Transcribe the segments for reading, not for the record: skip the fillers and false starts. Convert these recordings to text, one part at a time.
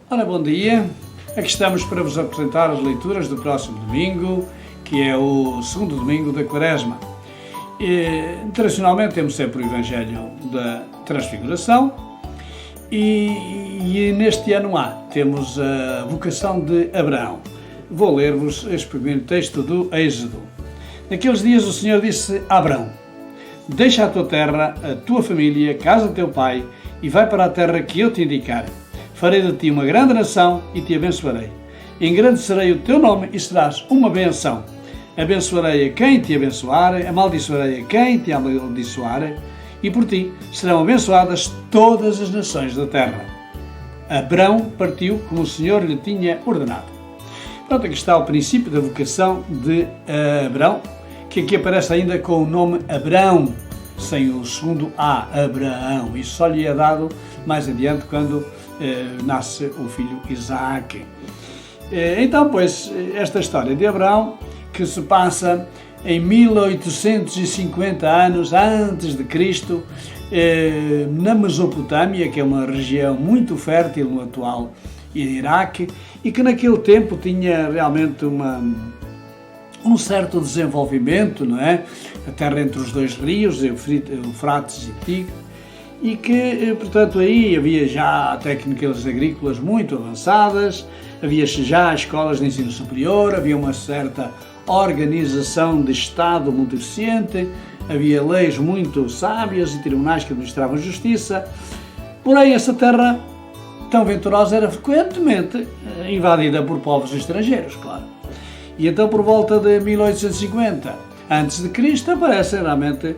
Ora, bom dia. Aqui estamos para vos apresentar as leituras do próximo domingo, que é o segundo domingo da Quaresma. Tradicionalmente temos sempre o Evangelho da Transfiguração e neste ano temos a vocação de Abraão. Vou ler-vos este primeiro texto do Êxodo. Naqueles dias o Senhor disse a Abraão: deixa a tua terra, a tua família, a casa de teu pai e vai para a terra que eu te indicar. Farei de ti uma grande nação e te abençoarei. Engrandecerei o teu nome e serás uma benção. Abençoarei a quem te abençoar, amaldiçoarei a quem te amaldiçoar, e por ti serão abençoadas todas as nações da terra. Abraão partiu como o Senhor lhe tinha ordenado. Pronto, aqui está o princípio da vocação de Abraão, que aqui aparece ainda com o nome Abrão, sem o segundo A, Abraão. Isso só lhe é dado mais adiante quando nasce o filho Isaac. Então, pois, esta história de Abraão, que se passa em 1850 anos antes de Cristo, na Mesopotâmia, que é uma região muito fértil no atual Iraque, e que naquele tempo tinha realmente um certo desenvolvimento, não é? A terra entre os dois rios, Eufrates e Tigre, e que, portanto, aí havia já técnicas agrícolas muito avançadas, havia já escolas de ensino superior, havia uma certa organização de Estado muito eficiente, havia leis muito sábias e tribunais que administravam justiça. Porém, essa terra tão venturosa era frequentemente invadida por povos estrangeiros, claro. E então, por volta de 1850 antes de Cristo, aparecem realmente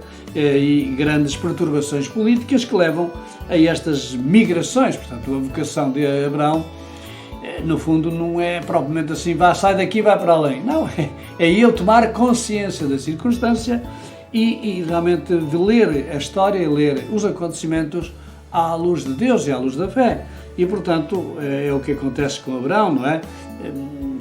grandes perturbações políticas que levam a estas migrações. Portanto, a vocação de Abraão, no fundo, não é propriamente assim, sai daqui, vai para além. Não, é ele tomar consciência da circunstância e realmente de ler a história, ler os acontecimentos à luz de Deus e à luz da fé. E, portanto, é o que acontece com Abraão, não é?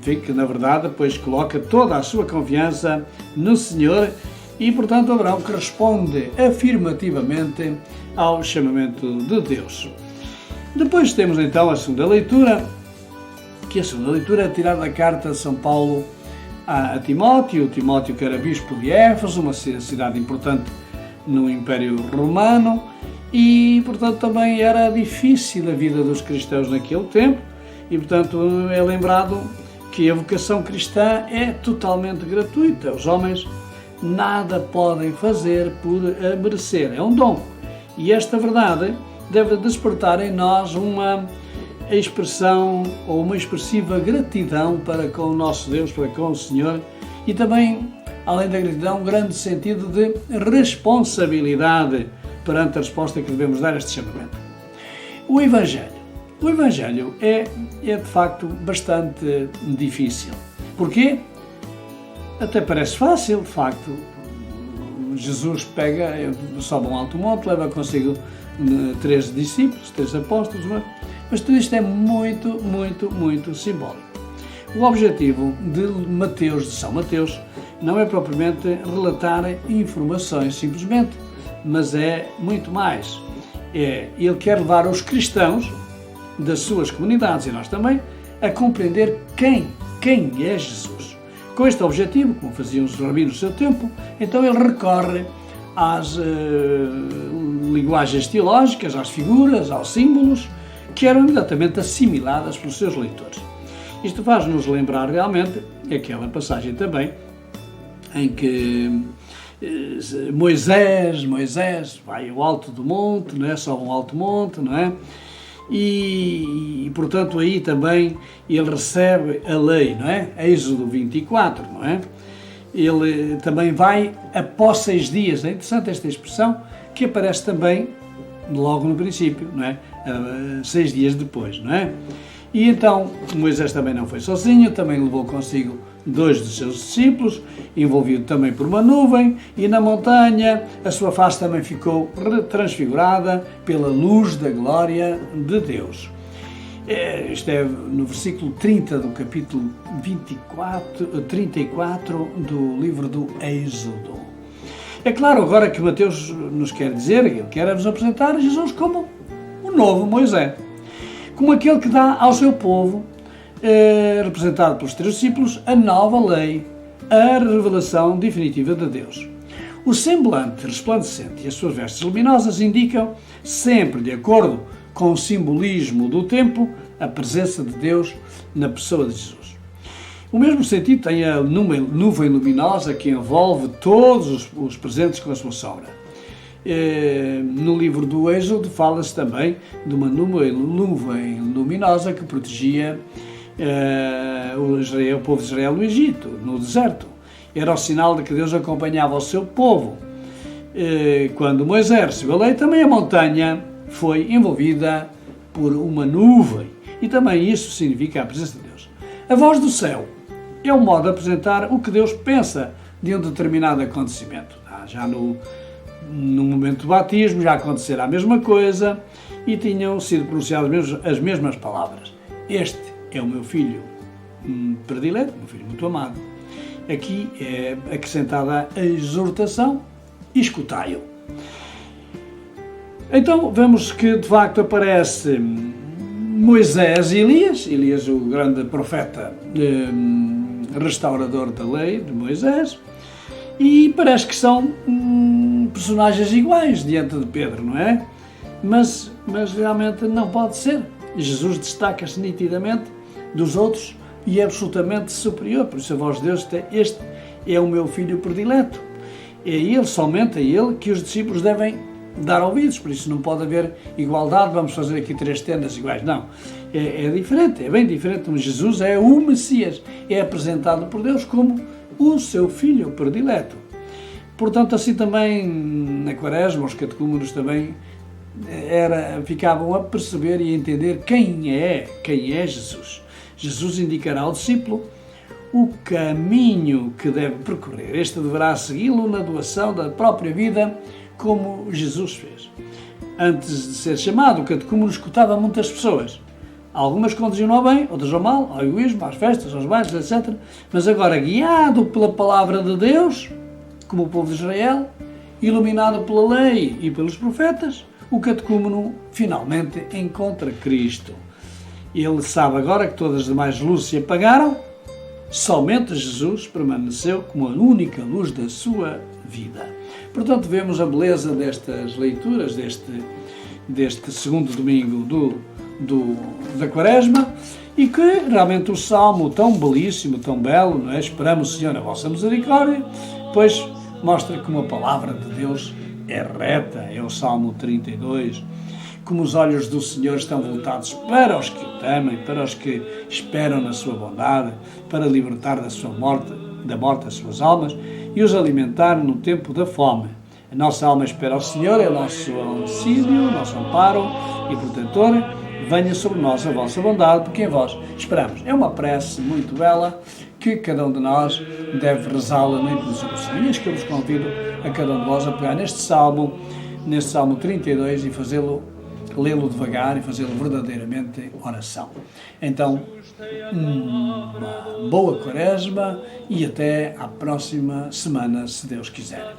Que na verdade depois coloca toda a sua confiança no Senhor e, portanto, Abraão que responde afirmativamente ao chamamento de Deus. Depois temos então a segunda leitura, que a segunda leitura é tirada da carta de São Paulo a Timóteo, que era bispo de Éfeso, uma cidade importante no Império Romano, e, portanto, também era difícil a vida dos cristãos naquele tempo, e, portanto, é lembrado que a vocação cristã é totalmente gratuita. Os homens nada podem fazer por a merecer. É um dom. E esta verdade deve despertar em nós uma expressão ou uma expressiva gratidão para com o nosso Deus, para com o Senhor, e também, além da gratidão, um grande sentido de responsabilidade perante a resposta que devemos dar a este chamamento. O Evangelho é de facto bastante difícil. Porquê? Até parece fácil, de facto. Jesus sobe a um alto monte, leva consigo 3 discípulos, 3 apóstolos, mas tudo isto é muito, muito, muito simbólico. O objetivo de São Mateus, não é propriamente relatar informações simplesmente, mas é muito mais. Ele quer levar os cristãos das suas comunidades, e nós também, a compreender quem é Jesus. Com este objetivo, como faziam os rabinos do seu tempo, então ele recorre às linguagens teológicas, às figuras, aos símbolos, que eram imediatamente assimiladas pelos seus leitores. Isto faz-nos lembrar realmente aquela passagem também em que Moisés vai ao alto do monte, não é? Sobe um alto monte, não é? E, portanto, aí também ele recebe a lei, não é? Êxodo 24, não é? Ele também vai após 6 dias. É interessante esta expressão, que aparece também logo no princípio, não é? 6 dias depois, não é? E então Moisés também não foi sozinho, também levou consigo 2 dos seus discípulos, envolvido também por uma nuvem, e na montanha a sua face também ficou transfigurada pela luz da glória de Deus. Isto é no versículo 30 do capítulo 34 do livro do Êxodo. É claro agora que Mateus nos quer dizer, ele quer nos apresentar Jesus como o novo Moisés. como aquele que dá ao seu povo, representado pelos 3 discípulos, a nova lei, a revelação definitiva de Deus. O semblante resplandecente e as suas vestes luminosas indicam, sempre de acordo com o simbolismo do templo, a presença de Deus na pessoa de Jesus. O mesmo sentido tem a nuvem luminosa que envolve todos os presentes com a sua sombra. No livro do Êxodo fala-se também de uma nuvem luminosa que protegia o povo de Israel no Egito, no deserto. Era o sinal de que Deus acompanhava o seu povo. Quando Moisés recebeu a lei, também a montanha foi envolvida por uma nuvem. E também isso significa a presença de Deus. A voz do céu é um modo de apresentar o que Deus pensa de um determinado acontecimento. Já no momento do batismo já acontecerá a mesma coisa e tinham sido pronunciadas as mesmas palavras. Este é o meu filho predileto, meu filho muito amado. Aqui é acrescentada a exortação: escutai-o. Então vemos que de facto aparece Moisés e Elias, o grande profeta restaurador da lei de Moisés, e parece que são personagens iguais diante de Pedro, não é? Mas realmente não pode ser. Jesus destaca-se nitidamente dos outros e é absolutamente superior. Por isso a voz de Deus é: este é o meu filho predileto. É ele, somente a ele, que os discípulos devem dar ouvidos. Por isso não pode haver igualdade, vamos fazer aqui 3 tendas iguais. Não, é diferente, é bem diferente. Jesus é o Messias, é apresentado por Deus como o seu filho predileto. Portanto, assim também na Quaresma, os catecúmenos também ficavam a perceber e a entender quem é Jesus. Jesus indicará ao discípulo o caminho que deve percorrer. Este deverá segui-lo na doação da própria vida, como Jesus fez. Antes de ser chamado, o catecúmeno escutava muitas pessoas. Algumas conduziam ao bem, outras ao mal, ao egoísmo, às festas, aos bailes, etc. Mas agora, guiado pela palavra de Deus, como o povo de Israel, iluminado pela lei e pelos profetas, o catecúmeno finalmente encontra Cristo. Ele sabe agora que todas as demais luzes se apagaram, somente Jesus permaneceu como a única luz da sua vida. Portanto, vemos a beleza destas leituras, deste segundo domingo da Quaresma, e que realmente o Salmo tão belíssimo, tão belo, não é? Esperamos, Senhor, a vossa misericórdia, pois mostra como a palavra de Deus é reta, é o Salmo 32, como os olhos do Senhor estão voltados para os que o temem, para os que esperam na sua bondade, para libertar da morte as suas almas e os alimentar no tempo da fome. A nossa alma espera ao Senhor, é o nosso auxílio, o nosso amparo e protetor. Venha sobre nós a vossa bondade, porque em vós esperamos. É uma prece muito bela que cada um de nós deve rezá-la no íntimo do seu coração. E acho que eu vos convido a cada um de vós a pegar neste Salmo 32 e lê-lo devagar e fazê-lo verdadeiramente oração. Então, uma boa Quaresma e até à próxima semana, se Deus quiser.